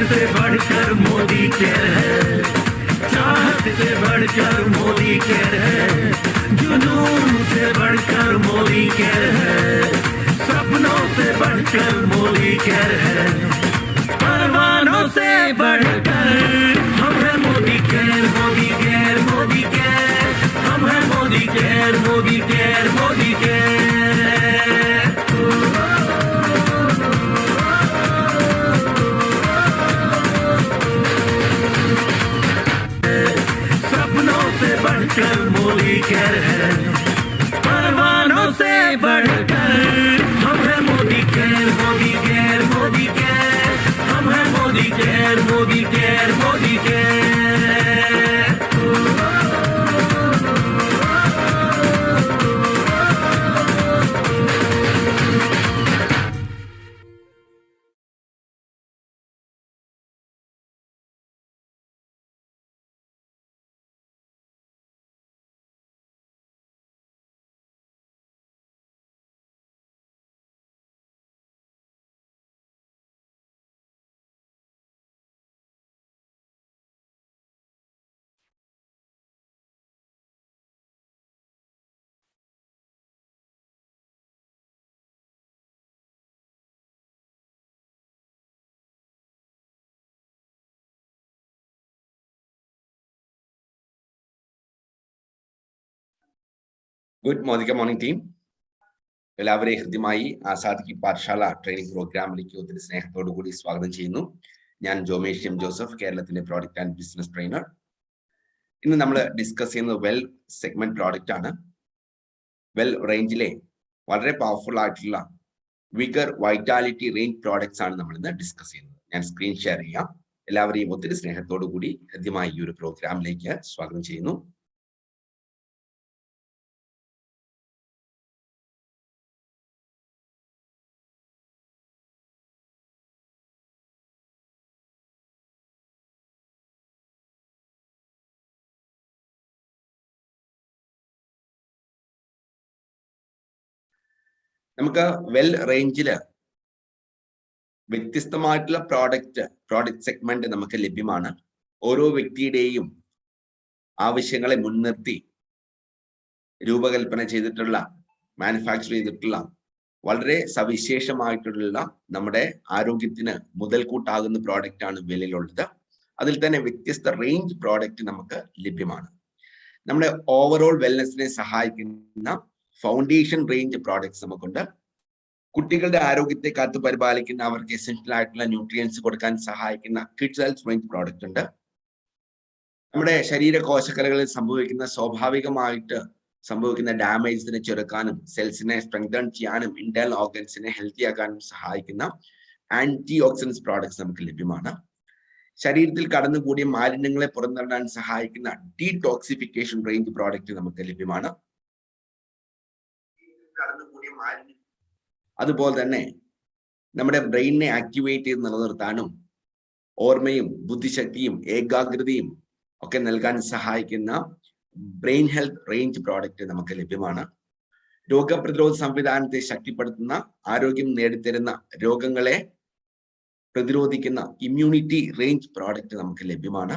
से बढ़कर मोदी केयर है, चाहत से बढ़कर मोदी केयर है, जुनून से बढ़कर मोदी केयर है, सपनों से बढ़कर मोदी केयर है, परवानों से बढ़कर हम हैं Modi care, Modi care, Modi care, हम हैं Modi care, Modi care, Modi care. बढ़कर मोदी केयर है, परवानों से बढ़कर हम हैं Modi care, Modi care, Modi care, हम हैं Modi care, Modi care, Modi care. Good morning team. എല്ലാവരെയും ഹൃദ്യമായി ആസാദ് കി പാഠശാല ട്രെയിനിങ് പ്രോഗ്രാമിലേക്ക് ഒത്തിരി സ്നേഹത്തോടു കൂടി സ്വാഗതം ചെയ്യുന്നു. ഞാൻ ജോമേഷ് എം ജോസഫ്, കേരളത്തിലെ പ്രോഡക്റ്റ് ആൻഡ് ബിസിനസ് ട്രെയിനർ. ഇന്ന് നമ്മൾ ഡിസ്കസ് ചെയ്യുന്നത് വെൽ സെഗ്മെന്റ് പ്രോഡക്റ്റ് ആണ്. വെൽ റേഞ്ചിലെ വളരെ പവർഫുൾ ആയിട്ടുള്ള വിഗർ വൈറ്റാലിറ്റി റേഞ്ച് പ്രോഡക്ട്സ് ആണ് നമ്മൾ ഇന്ന് ഡിസ്കസ് ചെയ്യുന്നത്. ഞാൻ സ്ക്രീൻ ഷെയർ ചെയ്യാം. എല്ലാവരെയും ഒത്തിരി സ്നേഹത്തോടു കൂടി ഹൃദ്യമായി ഈ ഒരു പ്രോഗ്രാമിലേക്ക് സ്വാഗതം ചെയ്യുന്നു. നമുക്ക് വെൽ റേഞ്ചില് വ്യത്യസ്തമായിട്ടുള്ള പ്രോഡക്റ്റ് സെഗ്മെന്റ് നമുക്ക് ലഭ്യമാണ്. ഓരോ വ്യക്തിയുടെയും ആവശ്യങ്ങളെ മുൻനിർത്തി രൂപകൽപ്പന ചെയ്തിട്ടുള്ള, മാനുഫാക്ചർ ചെയ്തിട്ടുള്ള വളരെ സവിശേഷമായിട്ടുള്ള നമ്മുടെ ആരോഗ്യത്തിന് മുതൽക്കൂട്ടാകുന്ന പ്രോഡക്റ്റ് ആണ് വെല്ലിലുള്ളത്. അതിൽ തന്നെ വ്യത്യസ്ത റേഞ്ച് പ്രോഡക്റ്റ് നമുക്ക് ലഭ്യമാണ്. നമ്മുടെ ഓവറോൾ വെൽനെസ്സിനെ സഹായിക്കുന്ന ഫൗണ്ടേഷൻ റേഞ്ച് പ്രോഡക്ട്സ് നമുക്കുണ്ട്. കുട്ടികളുടെ ആരോഗ്യത്തെ കാത്തു പരിപാലിക്കുന്ന, അവർക്ക് എസെൻഷ്യൽ ആയിട്ടുള്ള ന്യൂട്രിയൻസ് കൊടുക്കാൻ സഹായിക്കുന്ന കിഡ്സ് ഹെൽത്ത് റേഞ്ച് പ്രോഡക്റ്റ് ഉണ്ട്. നമ്മുടെ ശരീര കോശകലകളിൽ സ്വാഭാവികമായിട്ട് സംഭവിക്കുന്ന ഡാമേജിനെ ചെറുക്കാനും സെൽസിനെ സ്ട്രെങ്തൻ ചെയ്യാനും ഇന്റേണൽ ഓർഗൻസിനെ ഹെൽത്തി ആക്കാനും സഹായിക്കുന്ന ആന്റി ഓക്സിഡൻസ് പ്രോഡക്ട്സ് നമുക്ക് ലഭ്യമാണ്. ശരീരത്തിൽ കടന്നുകൂടിയ മാലിന്യങ്ങളെ പുറന്തള്ളാൻ സഹായിക്കുന്ന ഡീടോക്സിഫിക്കേഷൻ റേഞ്ച് പ്രോഡക്റ്റ് നമുക്ക് ലഭ്യമാണ്. അതുപോലെ തന്നെ നമ്മുടെ ബ്രെയിനിനെ ആക്ടിവേറ്റ് ചെയ്ത് നിലനിർത്താനും ഓർമ്മയും ബുദ്ധിശക്തിയും ഏകാഗ്രതയും ഒക്കെ നൽകാൻ സഹായിക്കുന്ന ബ്രെയിൻ ഹെൽത്ത് റേഞ്ച് പ്രോഡക്റ്റ് നമുക്ക് ലഭ്യമാണ്. രോഗപ്രതിരോധ സംവിധാനത്തെ ശക്തിപ്പെടുത്തുന്ന, ആരോഗ്യം നേടിത്തരുന്ന, രോഗങ്ങളെ പ്രതിരോധിക്കുന്ന ഇമ്മ്യൂണിറ്റി റേഞ്ച് പ്രോഡക്റ്റ് നമുക്ക് ലഭ്യമാണ്.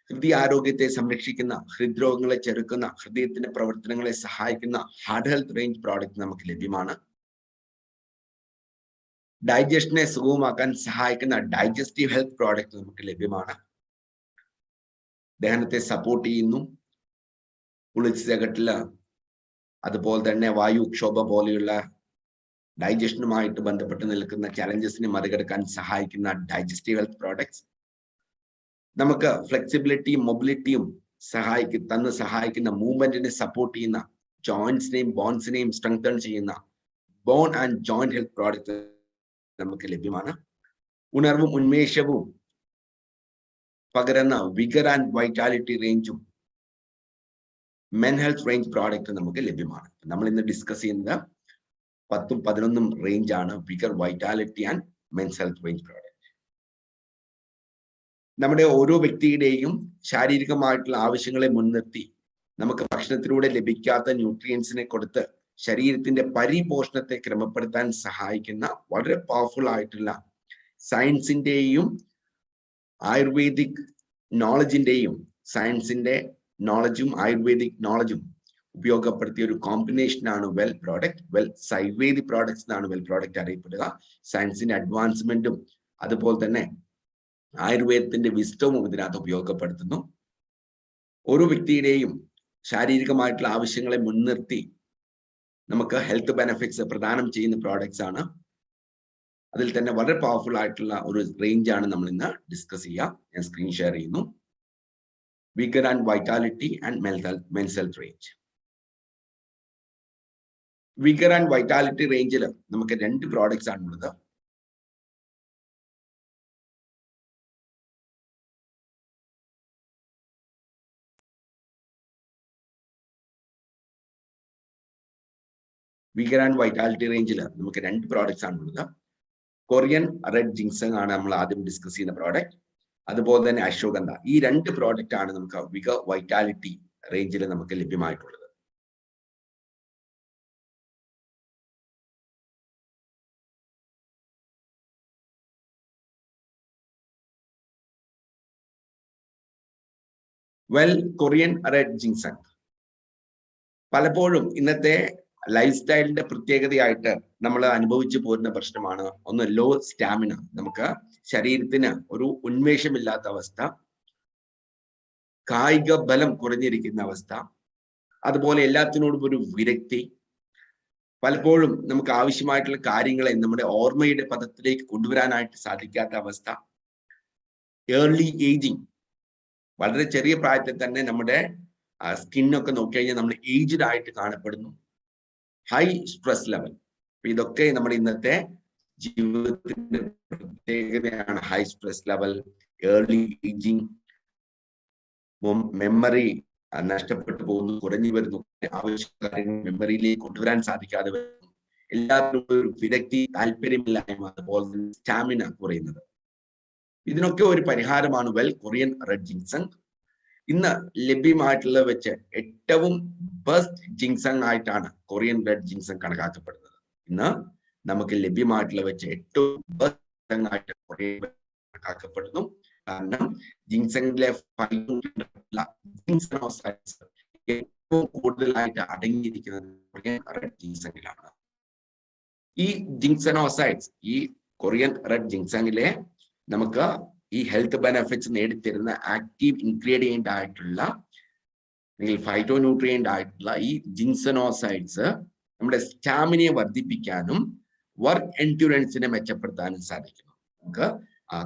ഹൃദയാരോഗ്യത്തെ സംരക്ഷിക്കുന്ന, ഹൃദ്രോഗങ്ങളെ ചെറുക്കുന്ന, ഹൃദയത്തിന്റെ പ്രവർത്തനങ്ങളെ സഹായിക്കുന്ന ഹാർട്ട് ഹെൽത്ത് റേഞ്ച് പ്രോഡക്റ്റ് നമുക്ക് ലഭ്യമാണ്. ഡൈജഷനെ സുഗമമാക്കാൻ സഹായിക്കുന്ന ഡൈജസ്റ്റീവ് ഹെൽത്ത് പ്രോഡക്റ്റ് നമുക്ക് ലഭ്യമാണ്. ദഹനത്തെ സപ്പോർട്ട് ചെയ്യുന്നു, പുളിച്ചകട്ടില് അതുപോലെ തന്നെ വായുക്ഷോഭം പോലെയുള്ള ഡൈജഷനുമായിട്ട് ബന്ധപ്പെട്ട് നിൽക്കുന്ന ചലഞ്ചസിനെ മറികടക്കാൻ സഹായിക്കുന്ന ഡൈജസ്റ്റീവ് ഹെൽത്ത് പ്രോഡക്ട്സ്, നമുക്ക് ഫ്ലെക്സിബിലിറ്റിയും മൊബിലിറ്റിയും സഹായിക്കുന്ന മൂവ്മെന്റിനെ സപ്പോർട്ട് ചെയ്യുന്ന, ജോയിന്റ്സിനെയും ബോൺസിനെയും സ്ട്രെങ്തൻ ചെയ്യുന്ന bone and joint health product നമുക്ക് ലഭ്യമാണ്. ഉണർവും ഉന്മേഷവും പകരുന്ന വിഗർ ആൻഡ് വൈറ്റാലിറ്റി റേഞ്ചും മെൻ ഹെൽത്ത് റേഞ്ച് പ്രോഡക്റ്റ് നമുക്ക് ലഭ്യമാണ്. നമ്മൾ ഇന്ന് ഡിസ്കസ് ചെയ്യുന്നത് 10ഉം 11ഉം റേഞ്ച് ആണ്, vigour vitality and men's health range product. നമ്മുടെ ഓരോ വ്യക്തിയുടെയും ശാരീരികമായിട്ടുള്ള ആവശ്യങ്ങളെ മുൻനിർത്തി നമുക്ക് ഭക്ഷണത്തിലൂടെ ലഭിക്കാത്ത ന്യൂട്രിയൻസിനെ കൊടുത്ത് ശരീരത്തിന്റെ പരിപോഷണത്തെ ക്രമപ്പെടുത്താൻ സഹായിക്കുന്ന വളരെ പവർഫുൾ ആയിട്ടുള്ള സയൻസിന്റെയും ആയുർവേദിക് നോളജിന്റെയും സയൻസിന്റെ നോളജും ആയുർവേദിക് നോളജും ഉപയോഗപ്പെടുത്തിയ ഒരു കോമ്പിനേഷനാണ് well product. Well ayurvedic products എന്നാണ് വെൽ പ്രോഡക്റ്റ് അറിയപ്പെടുക. സയൻസിന്റെ അഡ്വാൻസ്മെന്റും അതുപോലെ തന്നെ ആയുർവേദത്തിന്റെ വിസ്ഡവും ഇതിനകത്ത് ഉപയോഗപ്പെടുത്തുന്നു. ഓരോ വ്യക്തിയുടെയും ശാരീരികമായിട്ടുള്ള ആവശ്യങ്ങളെ മുൻനിർത്തി നമുക്ക് ഹെൽത്ത് ബെനിഫിറ്റ്സ് പ്രദാനം ചെയ്യുന്ന പ്രോഡക്ട്സ് ആണ്. അതിൽ തന്നെ വളരെ പവർഫുൾ ആയിട്ടുള്ള ഒരു റേഞ്ച് ആണ് നമ്മൾ ഇന്ന് ഡിസ്കസ് ചെയ്യുക. ഞാൻ സ്ക്രീൻ ഷെയർ ചെയ്യുന്നു. Vigour and vitality and men's health range. Vigour and vitality റേഞ്ചിൽ നമുക്ക് 2 പ്രോഡക്ട്സ് ആണുള്ളത്. വിഗർ ആൻഡ് വൈറ്റാലിറ്റി റേഞ്ചിൽ നമുക്ക് 2 പ്രോഡക്ട്സ് ആണുള്ളത്. കൊറിയൻ റെഡ് ജിൻസങ് ആണ് നമ്മൾ ആദ്യം ഡിസ്കസ് ചെയ്യുന്ന പ്രോഡക്റ്റ്. അതുപോലെ തന്നെ അശ്വഗന്ധ. ഈ 2 പ്രോഡക്റ്റ് ആണ് നമുക്ക് വിഗർ വൈറ്റാലിറ്റി റേഞ്ചിൽ നമുക്ക് ലഭ്യമായിട്ടുള്ളത്. വെൽ കൊറിയൻ റെഡ് ജിൻസങ് പലപ്പോഴും ഇന്നത്തെ ലൈഫ് സ്റ്റൈലിന്റെ പ്രത്യേകതയായിട്ട് നമ്മൾ അനുഭവിച്ചു പോരുന്ന പ്രശ്നമാണ്. ഒന്ന്, ലോ സ്റ്റാമിന. നമുക്ക് ശരീരത്തിന് ഒരു ഉന്മേഷമില്ലാത്ത അവസ്ഥ, കായിക ബലം കുറഞ്ഞിരിക്കുന്ന അവസ്ഥ, അതുപോലെ എല്ലാത്തിനോടും ഒരു വിരക്തി. പലപ്പോഴും നമുക്ക് ആവശ്യമായിട്ടുള്ള കാര്യങ്ങളെ നമ്മുടെ ഓർമ്മയുടെ പദത്തിലേക്ക് കൊണ്ടുവരാനായിട്ട് സാധിക്കാത്ത അവസ്ഥ. Early ageing. വളരെ ചെറിയ പ്രായത്തിൽ തന്നെ നമ്മുടെ സ്കിന്നൊക്കെ നോക്കിക്കഴിഞ്ഞാൽ നമ്മൾ ഏജ്ഡ് ആയിട്ട് കാണപ്പെടുന്നു. High stress level. ഇതൊക്കെ നമ്മുടെ ഇന്നത്തെ ജീവിതത്തിന്റെ പ്രത്യേകതയാണ്. High stress level, early ageing, memory നഷ്ടപ്പെട്ടു പോകുന്നു, കുറഞ്ഞു വരുന്നു, ആവശ്യ കാര്യങ്ങൾ മെമ്മറിയിലേക്ക് കൊണ്ടുവരാൻ സാധിക്കാതെ വരുന്നു, എല്ലാവരും ഒരു വിരക്തി, താല്പര്യമില്ലായ്മ, അതുപോലെ സ്റ്റാമിന കുറയുന്നത്. ഇതിനൊക്കെ ഒരു പരിഹാരമാണ് വെൽ കൊറിയൻ റെഡ് ജിൻസങ്. ഇന്ന് ലഭ്യമായിട്ടുള്ള വെച്ച് ഏറ്റവും ബെസ്റ്റ് ജിൻസങ് ആയിട്ടാണ് കൊറിയൻ റെഡ് ജിൻസങ് കണക്കാക്കപ്പെടുന്നത്. ഇന്ന് നമുക്ക് ലഭ്യമായിട്ടുള്ള വെച്ച് ഏറ്റവും ബെസ്റ്റ് ആയിട്ട് കൊറിയൻ കണക്കാക്കപ്പെടുന്നു. കാരണം ജിൻസങ്ങിലെ ഏറ്റവും കൂടുതലായിട്ട് അടങ്ങിയിരിക്കുന്നത് കൊറിയൻ റെഡ് ജിൻസങ്ങിലാണ്. ഈ ജിൻസനോസൈഡ്സ്, ഈ കൊറിയൻ റെഡ് ജിൻസങ്ങിലെ നമുക്ക് ഈ ഹെൽത്ത് ബെനിഫിറ്റ്സ് നേടിത്തരുന്ന ആക്റ്റീവ് ഇൻഗ്രീഡിയന്റ് ആയിട്ടുള്ള അല്ലെങ്കിൽ ഫൈറ്റോ ന്യൂട്രിയന്റ് ആയിട്ടുള്ള ഈ ജിൻസനോസൈഡ്സ് നമ്മുടെ സ്റ്റാമിനയെ വർദ്ധിപ്പിക്കാനും വർക്ക് എൻഡ്യൂറൻസിനെ മെച്ചപ്പെടുത്താനും സാധിക്കുന്നു. നമുക്ക്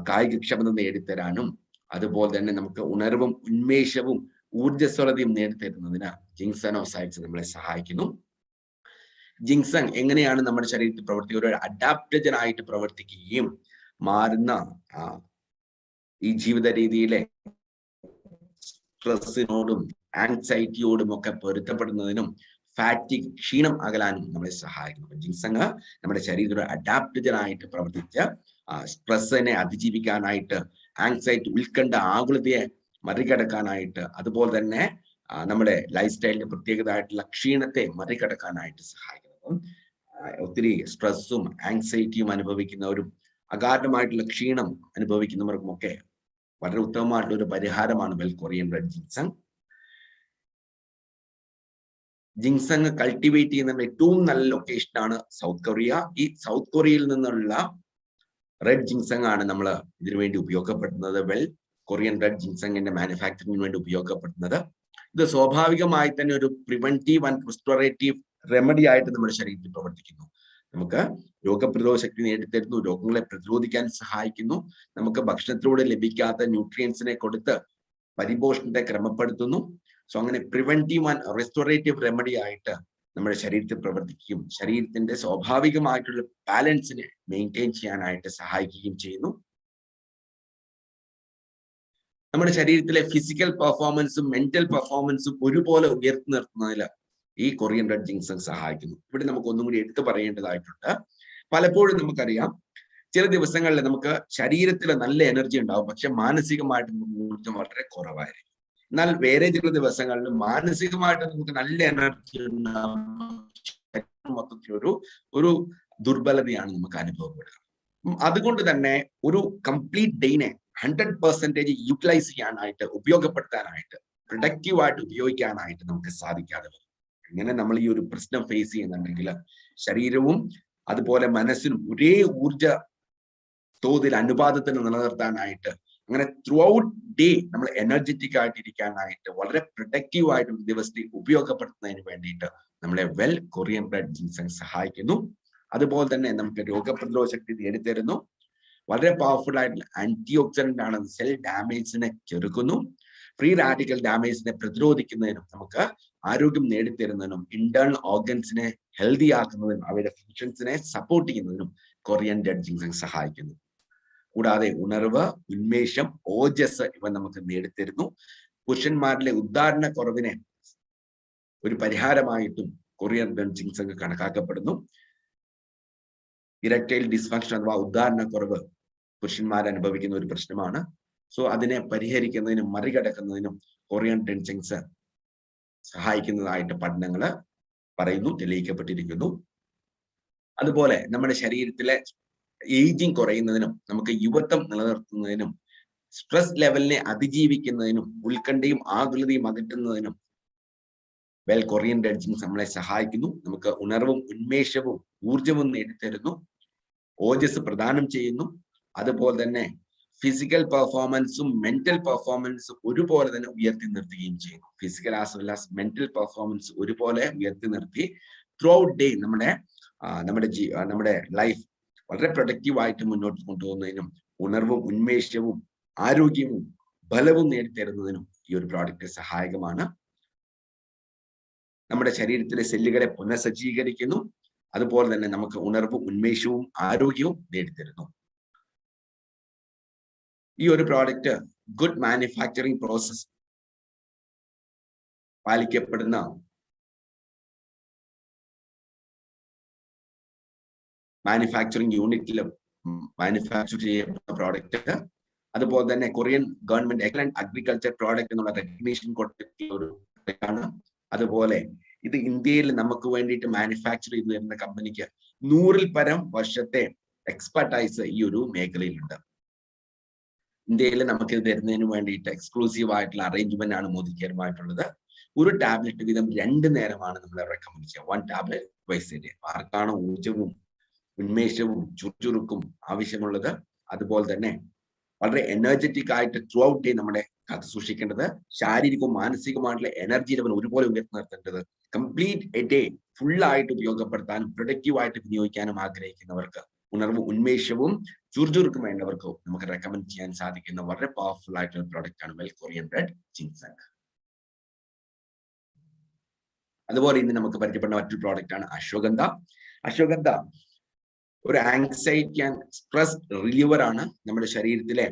കായികക്ഷമത നേടിത്തരാനും അതുപോലെ തന്നെ നമുക്ക് ഉണർവും ഉന്മേഷവും ഊർജ്ജസ്വലതയും നേടിത്തരുന്നതിന് ജിൻസനോസൈഡ്സ് നമ്മളെ സഹായിക്കുന്നു. ജിൻസങ് എങ്ങനെയാണ് നമ്മുടെ ശരീരത്തിൽ പ്രവർത്തിക്കുക? ഒരു അഡാപ്റ്റജൻ ആയിട്ട് പ്രവർത്തിക്കുകയും മാറുന്ന ഈ ജീവിത രീതിയിലെ സ്ട്രെസ്സിനോടും ആങ്സൈറ്റിയോടും ഒക്കെ പൊരുത്തപ്പെടുന്നതിനും ഫാറ്റിക്, ക്ഷീണം അകലാനും നമ്മളെ സഹായിക്കുന്നു. ജിൻസങ് നമ്മുടെ ശരീരത്തിലെ അഡാപ്റ്റജൻ ആയിട്ട് പ്രവർത്തിച്ച് സ്ട്രെസ്സിനെ അതിജീവിക്കാനായിട്ട്, ആങ്സൈറ്റി, ഉത്കണ്ഠ, ആകുലതയെ മറികടക്കാനായിട്ട്, അതുപോലെ തന്നെ നമ്മുടെ ലൈഫ് സ്റ്റൈലിന്റെ പ്രത്യേകത ആയിട്ടുള്ള ക്ഷീണത്തെ മറികടക്കാനായിട്ട് സഹായിക്കുന്നു. ഒത്തിരി സ്ട്രെസ്സും ആങ്സൈറ്റിയും അനുഭവിക്കുന്നവരും അഗാധമായിട്ടുള്ള ക്ഷീണം അനുഭവിക്കുന്നവർക്കുമൊക്കെ വളരെ ഉത്തമമായിട്ടുള്ള ഒരു പരിഹാരമാണ് വെൽ കൊറിയൻ റെഡ് ജിൻസങ്. ജിൻസങ് കൾട്ടിവേറ്റ് ചെയ്യുന്ന ഏറ്റവും നല്ല ലൊക്കേഷനാണ് സൗത്ത് കൊറിയ. ഈ സൗത്ത് കൊറിയയിൽ നിന്നുള്ള റെഡ് ജിൻസങ് ആണ് നമ്മൾ ഇതിനു വേണ്ടി ഉപയോഗപ്പെടുത്തുന്നത്. വെൽ കൊറിയൻ റെഡ് ജിൻസങ്ങിന്റെ മാനുഫാക്ചറിങ്ങിന് വേണ്ടി ഉപയോഗപ്പെടുത്തുന്നത്. ഇത് സ്വാഭാവികമായി തന്നെ ഒരു പ്രിവെന്റീവ് ആൻഡ് റെസ്റ്റോറേറ്റീവ് റെമഡി ആയിട്ട് നമ്മുടെ ശരീരത്തിൽ പ്രവർത്തിക്കുന്നു. നമുക്ക് രോഗപ്രതിരോധ ശക്തി നേടിത്തരുന്നു, രോഗങ്ങളെ പ്രതിരോധിക്കാൻ സഹായിക്കുന്നു, നമുക്ക് ഭക്ഷണത്തിലൂടെ ലഭിക്കാത്ത ന്യൂട്രിയൻസിനെ കൊടുത്ത് പരിപോഷണത്തെ ക്രമപ്പെടുത്തുന്നു. സോ അങ്ങനെ പ്രിവെന്റീവ് ആൻഡ് റെസ്റ്റോറേറ്റീവ് റെമഡി ആയിട്ട് നമ്മുടെ ശരീരത്തിൽ പ്രവർത്തിക്കുകയും ശരീരത്തിന്റെ സ്വാഭാവികമായിട്ടുള്ള ബാലൻസിനെ മെയിൻറ്റെയിൻ ചെയ്യാനായിട്ട് സഹായിക്കുകയും ചെയ്യുന്നു. നമ്മുടെ ശരീരത്തിലെ ഫിസിക്കൽ പെർഫോമൻസും മെന്റൽ പെർഫോമൻസും ഒരുപോലെ ഉയർത്തി നിർത്തുന്നതിൽ ഈ കൊറിയൻ റെഡ് ജിൻസങ് സഹായിക്കുന്നു. ഇവിടെ നമുക്ക് ഒന്നും കൂടി എടുത്തു പറയേണ്ടതായിട്ടുണ്ട്. പലപ്പോഴും നമുക്കറിയാം, ചില ദിവസങ്ങളിൽ നമുക്ക് ശരീരത്തിൽ നല്ല എനർജി ഉണ്ടാവും, പക്ഷെ മാനസികമായിട്ട് നമുക്ക് ഊർജ്ജം വളരെ കുറവായിരിക്കും. എന്നാൽ വേറെ ചില ദിവസങ്ങളിൽ മാനസികമായിട്ട് നമുക്ക് നല്ല എനർജി ഉണ്ടാവും, മൊത്തത്തിലൊരു ദുർബലതയാണ് നമുക്ക് അനുഭവപ്പെടുക. അതുകൊണ്ട് തന്നെ ഒരു കംപ്ലീറ്റ് ഡേനെ 100% യൂട്ടിലൈസ് ചെയ്യാനായിട്ട്, ഉപയോഗപ്പെടുത്താനായിട്ട്, പ്രൊഡക്റ്റീവായിട്ട് ഉപയോഗിക്കാനായിട്ട് നമുക്ക് സാധിക്കാതെ വരും. ഇങ്ങനെ നമ്മൾ ഈ ഒരു പ്രശ്നം ഫേസ് ചെയ്യുന്നുണ്ടെങ്കിൽ ശരീരവും അതുപോലെ മനസ്സിനും ഒരേ ഊർജ തോതിൽ അനുപാതത്തിന് നിലനിർത്താനായിട്ട്, അങ്ങനെ ത്രൂ ഔട്ട് ഡേ നമ്മൾ എനർജറ്റിക് ആയിട്ടിരിക്കാനായിട്ട്, വളരെ പ്രൊഡക്റ്റീവ് ആയിട്ട് ഒരു ദിവസത്തെ ഉപയോഗപ്പെടുത്തുന്നതിന് വേണ്ടിയിട്ട് നമ്മളെ വെൽ കൊറിയൻ ബ്രെഡ് ജിൻസൺ സഹായിക്കുന്നു. അതുപോലെ തന്നെ നമുക്ക് രോഗപ്രതിരോധ ശക്തി നേടിത്തരുന്നു. വളരെ പവർഫുൾ ആയിട്ടുള്ള ആന്റി ഓക്സിഡന്റ് ആണ്. സെൽ ഡാമേജിനെ ചെറുക്കുന്നു. ഫ്രീ റാഡിക്കൽ ഡാമേജിനെ പ്രതിരോധിക്കുന്നതിനും നമുക്ക് ആരോഗ്യം നേടിത്തരുന്നതിനും ഇന്റേണൽ ഓർഗൻസിനെ ഹെൽത്തി ആക്കുന്നതിനും അവയുടെ ഫങ്ഷൻസിനെ സപ്പോർട്ട് ചെയ്യുന്നതിനും കൊറിയൻ ബ്രെഡ് ജിൻസൺ സഹായിക്കുന്നു. കൂടാതെ ഉണർവ്, ഉന്മേഷം, ഓജസ് ഇവ നമുക്ക് നേടിത്തരുന്നു. പുരുഷന്മാരിലെ ഉദ്ധാരണ കുറവിനെ ഒരു പരിഹാരമായിട്ടും കൊറിയൻ ബ്രെഡ് ജിൻസൺ കണക്കാക്കപ്പെടുന്നു. ഇറക്ടൈൽ ഡിസ്ഫങ്ഷൻ അഥവാ ഉദ്ധാരണ കുറവ് പുരുഷന്മാർ അനുഭവിക്കുന്ന ഒരു പ്രശ്നമാണ്. സോ അതിനെ പരിഹരിക്കുന്നതിനും മറികടക്കുന്നതിനും കൊറിയൻ ബ്രെഡ് ജിൻസൺ സഹായിക്കുന്നതായിട്ട് പഠനങ്ങൾ പറയുന്നു, തെളിയിക്കപ്പെട്ടിരിക്കുന്നു. അതുപോലെ നമ്മുടെ ശരീരത്തിലെ ഏജിങ് കുറയുന്നതിനും നമുക്ക് യുവത്വം നിലനിർത്തുന്നതിനും സ്ട്രെസ് ലെവലിനെ അതിജീവിക്കുന്നതിനും ഉത്കണ്ഠയും ആകുലതയും അകറ്റുന്നതിനും വെൽ കൊറിയൻ ബ്രെഡ് ജിൻസൺ നമ്മളെ സഹായിക്കുന്നു. നമുക്ക് ഉണർവും ഉന്മേഷവും ഊർജവും നേടിത്തരുന്നു, ഓജസ് പ്രദാനം ചെയ്യുന്നു. അതുപോലെ തന്നെ ഫിസിക്കൽ പെർഫോമൻസും മെന്റൽ പെർഫോമൻസും ഒരുപോലെ തന്നെ ഉയർത്തി നിർത്തുകയും ചെയ്യുന്നു. Physical as well as mental performance ഒരുപോലെ ഉയർത്തി നിർത്തി ത്രൂ ഔട്ട് ഡേ നമ്മുടെ ലൈഫ് വളരെ പ്രൊഡക്റ്റീവായിട്ട് മുന്നോട്ട് കൊണ്ടുപോകുന്നതിനും ഉണർവും ഉന്മേഷവും ആരോഗ്യവും ബലവും നേടിത്തരുന്നതിനും ഈ ഒരു പ്രോഡക്റ്റ് സഹായകമാണ്. നമ്മുടെ ശരീരത്തിലെ സെല്ലുകളെ പുനഃസജ്ജീകരിക്കുന്നു. അതുപോലെ തന്നെ നമുക്ക് ഉണർവും ഉന്മേഷവും ആരോഗ്യവും നേടിത്തരുന്നു. ഈ ഒരു പ്രോഡക്റ്റ് ഗുഡ് മാനുഫാക്ചറിങ് പ്രോസസ് പാലിക്കപ്പെടുന്ന മാനുഫാക്ചറിങ് യൂണിറ്റിലും മാനുഫാക്ചർ ചെയ്യപ്പെടുന്ന പ്രോഡക്റ്റ്. അതുപോലെ തന്നെ Korean government excellent agriculture product എന്നുള്ള റെക്കഗ്നീഷൻ കൊടുത്തിട്ടുള്ള ഒരു ആണ്. അതുപോലെ ഇത് ഇന്ത്യയിൽ നമുക്ക് വേണ്ടിയിട്ട് മാനുഫാക്ചർ ചെയ്തു തരുന്ന കമ്പനിക്ക് 100-ൽ പരം വർഷത്തെ എക്സ്പെർട്ടൈസ് ഈ ഒരു മേഖലയിലുണ്ട്. ഇന്ത്യയിൽ നമുക്ക് ഇത് തരുന്നതിന് വേണ്ടിയിട്ട് എക്സ്ക്ലൂസീവ് ആയിട്ടുള്ള അറേഞ്ച്മെന്റ് ആണ് മോദി കെയറുമായിട്ടുള്ളത്. ഒരു ടാബ്ലറ്റ് വീതം 2 നേരമാണ് നമ്മൾ റെക്കമെൻഡ് ചെയ്യുക. 1 ടാബ്ലറ്റ് ട്വൈസ് എ ഡേ. ആർക്കാണ് ഊർജവും ഉന്മേഷവും ചുറുചുറുക്കും ആവശ്യമുള്ളത്, അതുപോലെ തന്നെ വളരെ എനർജറ്റിക് ആയിട്ട് ത്രൂ ഔട്ട് ഡേ നമ്മുടെ കാത്തു സൂക്ഷിക്കേണ്ടത്, ശാരീരികവും മാനസികമായിട്ടുള്ള എനർജി ലെവൽ ഒരുപോലെ ഉയർത്തി നിർത്തേണ്ടത്, കംപ്ലീറ്റ് എ ഡേ ഫുള്ളായിട്ട് ഉപയോഗപ്പെടുത്താനും പ്രൊഡക്റ്റീവ് ആയിട്ട് വിനിയോഗിക്കാനും ആഗ്രഹിക്കുന്നവർക്ക്, ഉണർവും ഉന്മേഷവും ചുറുചുറുക്കും വേണ്ടവർക്ക് നമുക്ക് റെക്കമെൻഡ് ചെയ്യാൻ സാധിക്കുന്ന വളരെ പവർഫുൾ ആയിട്ടുള്ള പ്രോഡക്റ്റ് ആണ് വെൽ കൊറിയൻ ബ്രെഡ് ജിൻസൺ. അതുപോലെ ഇന്ന് നമുക്ക് പരിചയപ്പെടുന്ന മറ്റൊരു പ്രോഡക്റ്റ് ആണ് അശ്വഗന്ധ. അശ്വഗന്ധ ഒരു ആങ്സൈറ്റി ആൻഡ് സ്ട്രെസ് റിലീവർ ആണ്. നമ്മുടെ ശരീരത്തിലെ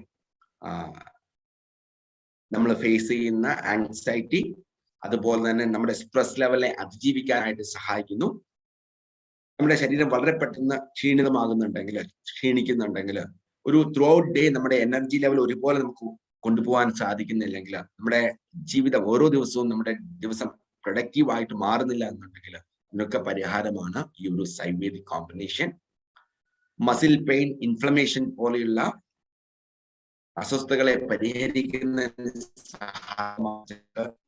നമ്മൾ ഫേസ് ചെയ്യുന്ന ആങ്സൈറ്റി അതുപോലെ തന്നെ നമ്മുടെ സ്ട്രെസ് ലെവലിനെ അതിജീവിക്കാനായിട്ട് സഹായിക്കുന്നു. നമ്മുടെ ശരീരം വളരെ പെട്ടെന്ന് ക്ഷീണിക്കുന്നുണ്ടെങ്കിൽ ഒരു ത്രൂ ഔട്ട് ഡേ നമ്മുടെ എനർജി ലെവൽ ഒരുപോലെ നമുക്ക് കൊണ്ടുപോകാൻ സാധിക്കുന്നില്ലെങ്കിൽ, നമ്മുടെ ജീവിതം ഓരോ ദിവസവും നമ്മുടെ ദിവസം പ്രൊഡക്റ്റീവ് ആയിട്ട് മാറുന്നില്ല എന്നുണ്ടെങ്കിൽ ഇതിനൊക്കെ പരിഹാരമാണ് ഈ ഒരു ayurvedic combination. Muscle pain, inflammation പോലെയുള്ള അസ്വസ്ഥതകളെ പരിഹരിക്കുന്നതിന്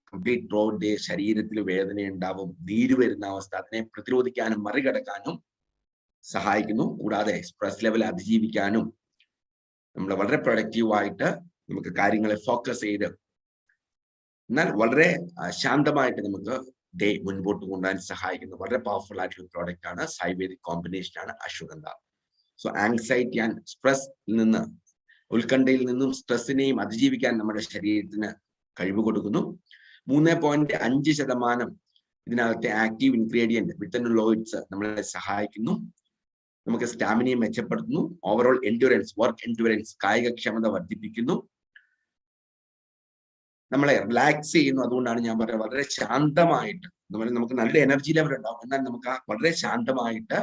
കംപ്ലീറ്റ് ത്രൂ ഔട്ട് ഡേ ശരീരത്തിൽ വേദന ഉണ്ടാവും, നീര് വരുന്ന അവസ്ഥ, അതിനെ പ്രതിരോധിക്കാനും മറികടക്കാനും സഹായിക്കുന്നു. കൂടാതെ സ്ട്രെസ് ലെവൽ അതിജീവിക്കാനും നമ്മൾ വളരെ പ്രൊഡക്റ്റീവായിട്ട് നമുക്ക് കാര്യങ്ങളെ ഫോക്കസ് ചെയ്ത് എന്നാൽ വളരെ ശാന്തമായിട്ട് നമുക്ക് ഡേ മുൻപോട്ട് കൊണ്ടുപോകാൻ സഹായിക്കുന്ന വളരെ പവർഫുൾ ആയിട്ടുള്ള പ്രോഡക്റ്റ് ആണ്, ആയുർവേദിക് കോമ്പിനേഷൻ ആണ് അശ്വഗന്ധ. സോ ആങ്സൈറ്റി ആൻഡ് സ്ട്രെസ്സിൽ നിന്ന്, ഉത്കണ്ഠയിൽ നിന്നും സ്ട്രെസ്സിനെയും അതിജീവിക്കാൻ നമ്മുടെ ശരീരത്തിന് കഴിവ് കൊടുക്കുന്നു. 3.5% ഇതിനകത്തെ ആക്റ്റീവ് ഇൻഗ്രീഡിയന്റ് വിറ്റമിനോയിഡ്സ് നമ്മളെ സഹായിക്കുന്നു. നമുക്ക് സ്റ്റാമിനയെ മെച്ചപ്പെടുത്തുന്നു. ഓവറോൾ എൻഡ്യൂറൻസ്, വർക്ക് എൻഡ്യൂറൻസ്, കായികക്ഷമത വർദ്ധിപ്പിക്കുന്നു, നമ്മളെ റിലാക്സ് ചെയ്യുന്നു. അതുകൊണ്ടാണ് ഞാൻ പറയുന്നത് വളരെ ശാന്തമായിട്ട് നമുക്ക് നല്ല എനർജി ലെവൽ ഉണ്ടാവും, എന്നാൽ നമുക്ക് വളരെ ശാന്തമായിട്ട്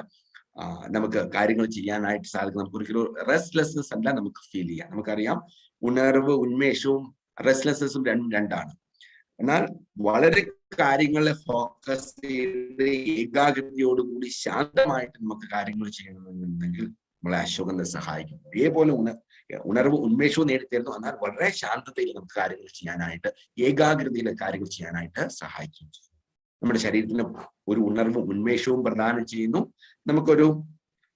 നമുക്ക് കാര്യങ്ങൾ ചെയ്യാനായിട്ട് സാധിക്കും. നമുക്ക് ഒരിക്കലും റെസ്റ്റ്ലെസ്നെസ് അല്ല നമുക്ക് ഫീൽ ചെയ്യാം. നമുക്കറിയാം ഉണർവ് ഉന്മേഷവും റെസ്റ്റ്ലെസ്നെസ്സും രണ്ടാണ്. എന്നാൽ വളരെ കാര്യങ്ങളെ ഫോക്കസ് ചെയ്ത് ഏകാഗ്രതയോടുകൂടി ശാന്തമായിട്ട് നമുക്ക് കാര്യങ്ങൾ ചെയ്യണമെന്നുണ്ടെങ്കിൽ നമ്മളെ അശ്വഗന്ധ സഹായിക്കും. ഇതേപോലെ ഉണർവ് ഉന്മേഷവും നേടിത്തരുന്നു. എന്നാൽ വളരെ ശാന്തതയിൽ നമുക്ക് കാര്യങ്ങൾ ചെയ്യാനായിട്ട്, ഏകാഗ്രതയിലെ കാര്യങ്ങൾ ചെയ്യാനായിട്ട് സഹായിക്കുകയും ചെയ്യും. നമ്മുടെ ശരീരത്തിന് ഒരു ഉണർവും ഉന്മേഷവും പ്രദാനം ചെയ്യുന്നു. നമുക്കൊരു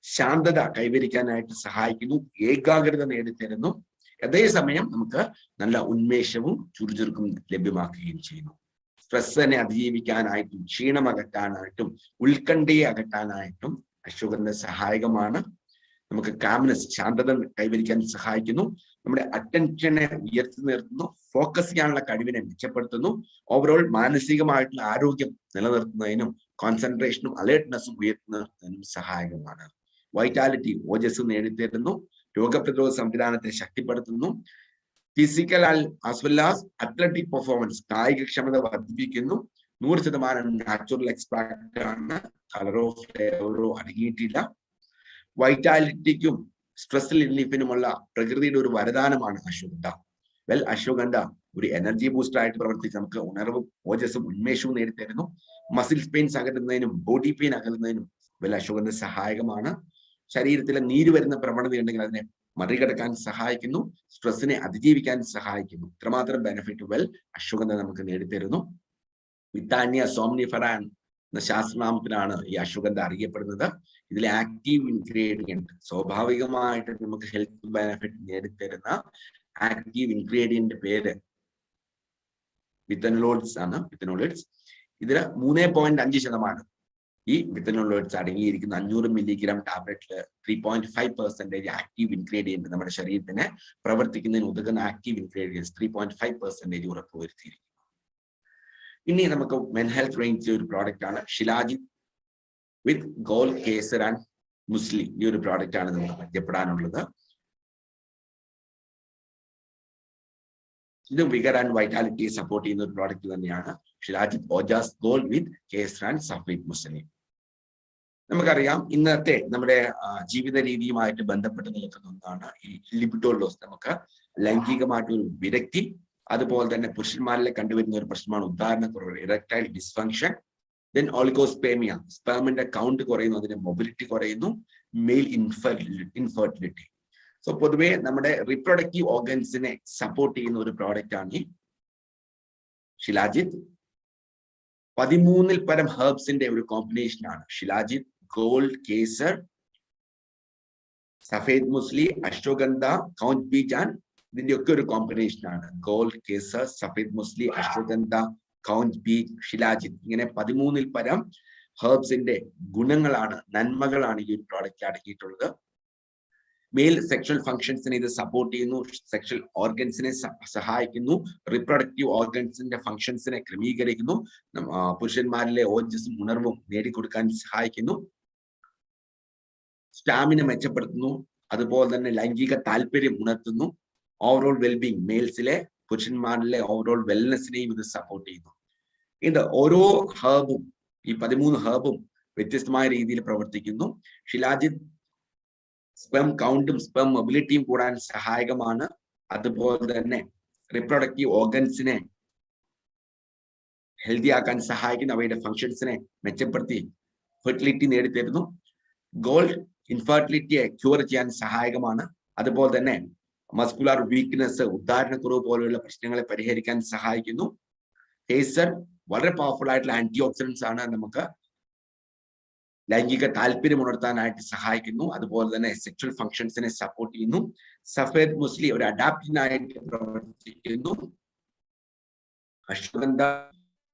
ശാന്തത കൈവരിക്കാനായിട്ട് സഹായിക്കുന്നു, ഏകാഗ്രത നേടിത്തരുന്നു. അതേസമയം നമുക്ക് നല്ല ഉന്മേഷവും ചുറുചുറുക്കും ലഭ്യമാക്കുകയും ചെയ്യുന്നു. സ്ട്രെസ്സിനെ അതിജീവിക്കാനായിട്ടും ക്ഷീണം അകറ്റാനായിട്ടും ഉത്കണ്ഠയെ അകറ്റാനായിട്ടും അശ്വഗന്ധ സഹായകമാണ്. നമുക്ക് കാംനെസ്, ശാന്തത കൈവരിക്കാൻ സഹായിക്കുന്നു. നമ്മുടെ അറ്റൻഷനെ ഉയർത്തി നിർത്തുന്നു, ഫോക്കസ് ചെയ്യാനുള്ള കഴിവിനെ മെച്ചപ്പെടുത്തുന്നു. ഓവറോൾ മാനസികമായിട്ടുള്ള ആരോഗ്യം നിലനിർത്തുന്നതിനും കോൺസെൻട്രേഷനും അലേർട്ട്നെസ്സും ഉയർത്തി നിർത്തുന്നതിനും സഹായകമാണ്. വൈറ്റാലിറ്റി, ഓജസ് നേടിത്തരുന്നു. രോഗപ്രതിരോധ സംവിധാനത്തെ ശക്തിപ്പെടുത്തുന്നു. Physical as well as athletic performance, കായികക്ഷമത വർദ്ധിപ്പിക്കുന്നു. 100% നാച്ചുറൽ എക്സ്ട്രാക്ട് ആണ്, കളറോ ഫ്ലേവറോ അടങ്ങിയിട്ടില്ല. വൈറ്റാലിറ്റിക്കും സ്ട്രെസ് റിലീഫിനുമുള്ള പ്രകൃതിയുടെ ഒരു വരദാനമാണ് അശ്വഗന്ധ. അശ്വഗന്ധ ഒരു എനർജി ബൂസ്റ്റർ ആയിട്ട് പ്രവർത്തിച്ച് നമുക്ക് ഉണർവും ഓജസ്സും ഉന്മേഷവും നേടിത്തരുന്നു. മസിൽസ് പെയിൻസ് അകറ്റുന്നതിനും ബോഡി പെയിൻ അകറ്റുന്നതിനും അശ്വഗന്ധ സഹായകമാണ്. ശരീരത്തിലെ നീര് വരുന്ന പ്രവണത ഉണ്ടെങ്കിൽ അതിനെ മറികടക്കാൻ സഹായിക്കുന്നു. സ്ട്രെസ്സിനെ അതിജീവിക്കാൻ സഹായിക്കുന്നു. ഇത്രമാത്രം ബെനിഫിറ്റ് അശ്വഗന്ധ നമുക്ക് നേടിത്തരുന്നു. വിത്താന്യ സോംനിഫറ എന്ന ശാസ്ത്രനാമത്തിലാണ് ഈ അശ്വഗന്ധ അറിയപ്പെടുന്നത്. ഇതിലെ ആക്റ്റീവ് ഇൻഗ്രീഡിയന്റ്, സ്വാഭാവികമായിട്ട് നമുക്ക് ഹെൽത്ത് ബെനിഫിറ്റ് നേടിത്തരുന്ന ആക്റ്റീവ് ഇൻഗ്രീഡിയന്റ് പേര് വിത്തനോളോയിഡ്സ് ആണ്. വിത്തനോളോയിഡ്സ് ഇതില് 3.5% ഈ വിത്തനോളോയിഡ്സ് അടങ്ങിയിരിക്കുന്ന 500 മില്ലിഗ്രാം ടാബ്ലറ്റില് 3.5% ആക്റ്റീവ് ഇൻഗ്രീഡിയന്റ് നമ്മുടെ ശരീരത്തിന് പ്രവർത്തിക്കുന്നതിന് ഉതകുന്ന ആക്റ്റീവ് ഇൻഗ്രീഡിയൻസ് 3.5% ഉറപ്പുവരുത്തിയിരിക്കുന്നു. ഇനി നമുക്ക് മെൻ ഹെൽത്ത് റേഞ്ചിലെ ഒരു പ്രോഡക്റ്റ് ആണ് ഷിലാജിത് വിത്ത് ഗോൾഡ്, കേസർ ആൻഡ് മുസ്ലി. ഈ ഒരു പ്രോഡക്റ്റ് ആണ് നമുക്ക് പരിചയപ്പെടാനുള്ളത്. ഇത് വിഗർ ആൻഡ് വൈറ്റാലിറ്റി സപ്പോർട്ട് ചെയ്യുന്ന ഒരു പ്രോഡക്റ്റ് തന്നെയാണ് shilajit Ojas gold with kesar and safed musli. നമുക്കറിയാം ഇന്നത്തെ നമ്മുടെ ജീവിത രീതിയുമായിട്ട് ബന്ധപ്പെട്ട് നിൽക്കുന്ന ഒന്നാണ് ഈ ലിബിഡോ ലോസ്. നമുക്ക് ലൈംഗികമായിട്ടൊരു വിരക്തി, അതുപോലെ തന്നെ പുരുഷന്മാരിലെ കണ്ടുവരുന്ന ഒരു പ്രശ്നമാണ് ഉദാഹരണക്കുറവ്, ഇറക്ടൈൽ ഡിസ്ഫങ്ഷൻ. ദെൻ ഓളിഗോസ്പേമിയ, സ്പെർമിന്റെ കൗണ്ട് കുറയുന്നു, അതിന്റെ മൊബിലിറ്റി കുറയുന്നു. Mail infertility. സോ പൊതുവെ നമ്മുടെ റീപ്രൊഡക്റ്റീവ് ഓർഗൻസിനെ സപ്പോർട്ട് ചെയ്യുന്ന ഒരു പ്രോഡക്റ്റ് ആണ് ഈ ഷിലാജിത്. 13 പരം ഹെർബ്സിന്റെ ഒരു കോമ്പിനേഷൻ ആണ് ഷിലാജിത്, ഗോൾഡ്, കേസർ, സഫേദ് മുസ്ലി, അശ്വഗന്ധ, കൗഞ്ച് ബീജ് ആൻഡ് ഇതിന്റെ ഒക്കെ ഒരു കോമ്പിനേഷൻ ആണ് ഗോൾഡ്, കേസർ, സഫേദ് മുസ്ലി, അശ്വഗന്ധ, കൗഞ്ച് ബീജ്, ഷിലാജിത്. ഇങ്ങനെ 13 പരം ഹെർബ്സിന്റെ ഗുണങ്ങളാണ്, നന്മകളാണ് ഈ ഒരു പ്രോഡക്റ്റ് അടങ്ങിയിട്ടുള്ളത്. മെയിൽ സെക്ഷൽ ഫംഗ്ഷൻസിനെ ഇത് സപ്പോർട്ട് ചെയ്യുന്നു, സെക്ഷൽ ഓർഗൻസിനെ സഹായിക്കുന്നു, റീപ്രൊഡക്റ്റീവ് ഓർഗൻസിന്റെ ഫംഗ്ഷൻസിനെ ക്രമീകരിക്കുന്നു, പുരുഷന്മാരിലെ ഓജസ്സും ഉണർവും നേടിക്കൊടുക്കാൻ സഹായിക്കുന്നു, സ്റ്റാമിന മെച്ചപ്പെടുത്തുന്നു, അതുപോലെ തന്നെ ലൈംഗിക താല്പര്യം ഉണർത്തുന്നു, ഓവറോൾ വെൽബീങ്, മെയിൽസിലെ പുരുഷന്മാരിലെ ഓവറോൾ വെൽനെസ്സിനെയും ഇത് സപ്പോർട്ട് ചെയ്യുന്നു. ഇത് ഓരോ ഹെർബും, ഈ 13 ഹെർബും വ്യത്യസ്തമായ രീതിയിൽ പ്രവർത്തിക്കുന്നു. ഷിലാജിത് സ്പെം കൗണ്ടും സ്പെം മൊബിലിറ്റിയും കൂടാൻ സഹായകമാണ്. അതുപോലെ തന്നെ റീപ്രൊഡക്റ്റീവ് ഓർഗൻസിനെ ഹെൽത്തി ആക്കാൻ സഹായിക്കുന്നു, അവയുടെ ഫങ്ഷൻസിനെ മെച്ചപ്പെടുത്തി ഫെർട്ടിലിറ്റി നേടിത്തരുന്നു. ഗോൾഡ് ഇൻഫെർട്ടിലിറ്റിയെ ക്യൂർ ചെയ്യാൻ സഹായകമാണ്. അതുപോലെ തന്നെ മസ്കുലാർ വീക്ക്നെസ്, ഉദാഹരണക്കുറവ് പോലെയുള്ള പ്രശ്നങ്ങളെ പരിഹരിക്കാൻ സഹായിക്കുന്നു. കേസർ വളരെ പവർഫുൾ ആയിട്ടുള്ള ആന്റി ഓക്സിഡൻസ് ആണ്, നമുക്ക് ലൈംഗിക താല്പര്യം ഉണർത്താനായിട്ട് സഹായിക്കുന്നു, അതുപോലെ തന്നെ സെക്ഷൽ ഫംഗ്ഷൻസിനെ സപ്പോർട്ട് ചെയ്യുന്നു. സഫേദ് മുസ്ലി ഒരു അഡാപ്റ്റിനായിട്ട് പ്രവർത്തിക്കുന്നു. അശ്വഗന്ധ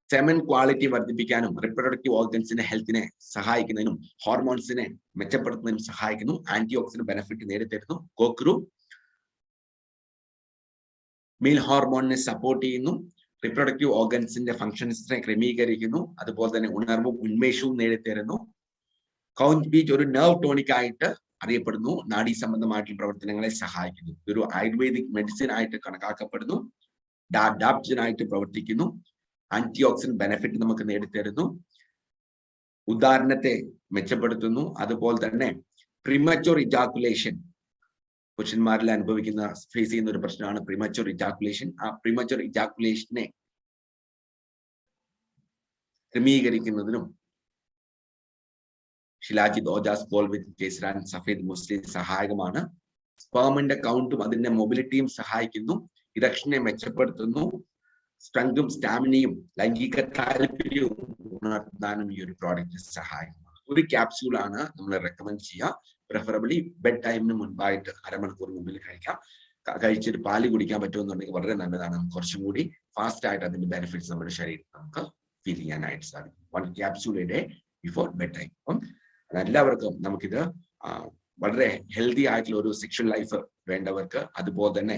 സെമൻ ക്വാളിറ്റി വർദ്ധിപ്പിക്കാനും റീപ്രൊഡക്റ്റീവ് ഓർഗൻസിന്റെ ഹെൽത്തിനെ സഹായിക്കുന്നതിനും ഹോർമോൺസിനെ മെച്ചപ്പെടുത്തുന്നതിനും സഹായിക്കുന്നു. ആന്റി ഓക്സിഡന്റ് ബെനിഫിറ്റ് നേടിത്തരുന്നു. കോക്രു മെയിൽ ഹോർമോണിനെ സപ്പോർട്ട് ചെയ്യുന്നു, റീപ്രൊഡക്റ്റീവ് ഓർഗൻസിന്റെ ഫംഗ്ഷൻസിനെ ക്രമീകരിക്കുന്നു, അതുപോലെ തന്നെ ഉണർവും ഉന്മേഷവും നേടിത്തരുന്നു. കൗഞ്ച് ബീജ് ഒരു നെർവ് ടോണിക് ആയിട്ട് അറിയപ്പെടുന്നു, നാഡീ സംബന്ധമായിട്ടുള്ള പ്രവർത്തനങ്ങളെ സഹായിക്കുന്നു. ഇതൊരു ആയുർവേദിക് മെഡിസിൻ ആയിട്ട് കണക്കാക്കപ്പെടുന്നു, അഡാപ്റ്റൻ ആയിട്ട് പ്രവർത്തിക്കുന്നു, ആന്റി ഓക്സിഡന്റ് ബെനിഫിറ്റ് നമുക്ക് നേടിത്തരുന്നു, ഉദാഹരണത്തെ മെച്ചപ്പെടുത്തുന്നു, അതുപോലെ തന്നെ പ്രിമച്വർ ഇജാക്കുലേഷൻ പുരുഷന്മാരിൽ ഫേസ് ചെയ്യുന്ന ഒരു പ്രശ്നമാണ് പ്രിമച്വർ ഇജാക്കുലേഷൻ. ആ പ്രിമച്വർ ഇജാക്കുലേഷനെ ക്രമീകരിക്കുന്നതിനും shilajit Ojas gold with kesar and safed musli സഹായകമാണ്. സ്പേമിന്റെ കൗണ്ടും അതിന്റെ മൊബിലിറ്റിയും സഹായിക്കുന്നു, ഇറക്ഷനെ മെച്ചപ്പെടുത്തുന്നു, സ്ട്രെങ്തും സ്റ്റാമിനയും ലൈംഗിക താല്പര്യവും ഉണർത്താനും ഈ ഒരു പ്രോഡക്റ്റ് സഹായിക്കുന്നു. ഒരു ക്യാപ്സ്യൂൾ ആണ് നമ്മൾ റെക്കമെൻഡ് ചെയ്യുക. പ്രിഫറബിളി ബെഡ് ടൈമിന് മുൻപായിട്ട് അരമണിക്കൂർ മുമ്പിൽ കഴിക്കാം. കഴിച്ചിട്ട് പാല് കുടിക്കാൻ പറ്റുമെന്നുണ്ടെങ്കിൽ വളരെ നല്ലതാണ്. കുറച്ചും കൂടി ഫാസ്റ്റ് ആയിട്ട് അതിന്റെ ബെനിഫിറ്റ്സ് നമ്മുടെ ശരീരത്തിൽ നമുക്ക് ഫീൽ ചെയ്യാനായിട്ട് സാധിക്കും. 1 capsule A day before bed time. അപ്പം എല്ലാവർക്കും നമുക്കിത് വളരെ ഹെൽത്തി ആയിട്ടുള്ള ഒരു സെക്ഷൽ ലൈഫ് വേണ്ടവർക്ക്, അതുപോലെ തന്നെ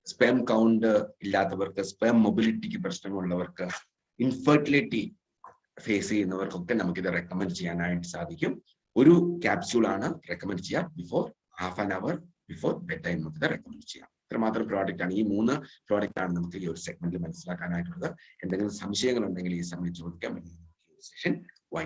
സ്പേം കൗണ്ട് ഇല്ലാത്തവർക്ക്, സ്പേം മൊബിലിറ്റിക്ക് പ്രശ്നമുള്ളവർക്ക്, ഇൻഫെർട്ടിലിറ്റി ഫേസ് ചെയ്യുന്നവർക്കൊക്കെ നമുക്കിത് റെക്കമെൻഡ് ചെയ്യാനായിട്ട് സാധിക്കും. ഒരു ക്യാപ്സ്യൂൾ ആണ് റെക്കമെൻഡ് ചെയ്യുക. Before half an hour before bed time നമുക്കിത് റെക്കമെൻഡ് ചെയ്യാം. ഇത്രമാത്രം പ്രോഡക്റ്റ് ആണ്. ഈ 3 പ്രോഡക്റ്റ് ആണ് നമുക്ക് ഈ ഒരു സെഗ്മെന്റിൽ മനസ്സിലാക്കാനായിട്ടുള്ളത്. എന്തെങ്കിലും സംശയങ്ങൾ ഉണ്ടെങ്കിൽ ഈ സമയം ചോദിക്കാൻ വേണ്ടി സെഷൻ